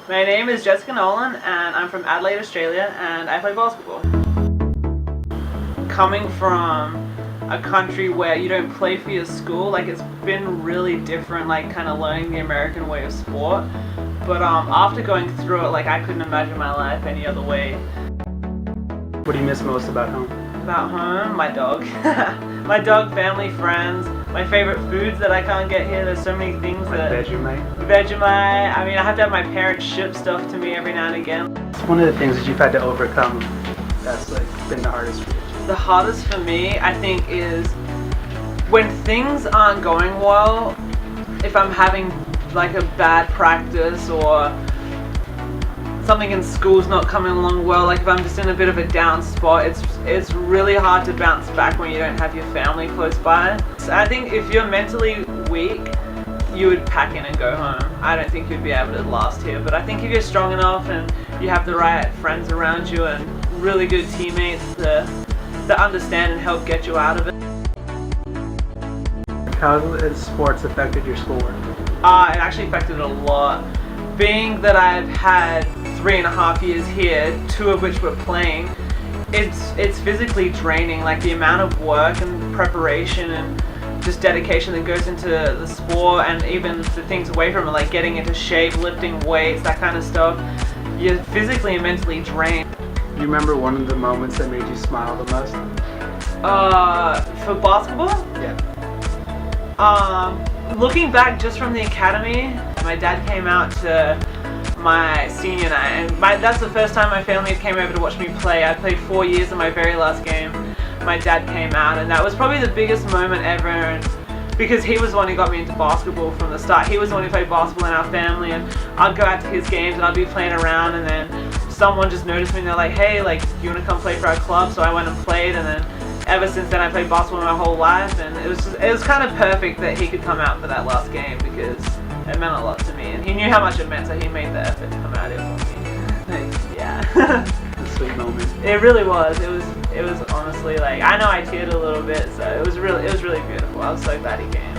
My name is Jessica Nolan and I'm from Adelaide, Australia, and I play basketball. Coming from a country where you don't play for your school, like it's been really different, like kind of learning the American way of sport. But after going through it, like I couldn't imagine my life any other way. What do you miss most about home? About home, my dog. My dog, family, friends, my favorite foods that I can't get here. There's so many things Like that... Vegemite? Vegemite. I mean, I have to have my parents ship stuff to me every now and again. It's one of the things that you've had to overcome that's like been the hardest for you. The hardest for me, I think, is when things aren't going well, if I'm having like a bad practice or something in school's not coming along well, like if I'm just in a bit of a down spot, it's really hard to bounce back when you don't have your family close by. So I think if you're mentally weak, you would pack in and go home. I don't think you'd be able to last here, but I think if you're strong enough and you have the right friends around you and really good teammates to understand and help get you out of it. How has sports affected your schoolwork? It actually affected it a lot. Being that I've had 3.5 years here, 2 of which were playing, it's physically draining. Like the amount of work and preparation and just dedication that goes into the sport, and even the things away from it, like getting into shape, lifting weights, that kind of stuff. You're physically and mentally drained. Do you remember one of the moments that made you smile the most? For basketball? Yeah. Looking back just from the academy, my dad came out to my senior night, and that's the first time my family came over to watch me play. I played 4 years in my very last game. My dad came out, and that was probably the biggest moment ever, and because he was the one who got me into basketball from the start. He was the one who played basketball in our family, and I'd go out to his games and I'd be playing around, and then someone just noticed me and they're like, hey, like, you want to come play for our club? So I went and played, and then ever since then I played basketball my whole life, and it was kind of perfect that he could come out for that last game because it meant a lot to me, and he knew how much it meant, so he made the effort to come out here for me. Yeah. A sweet moment. It really was. It was honestly, like, I know I teared a little bit, so it was really beautiful. I was so glad he came.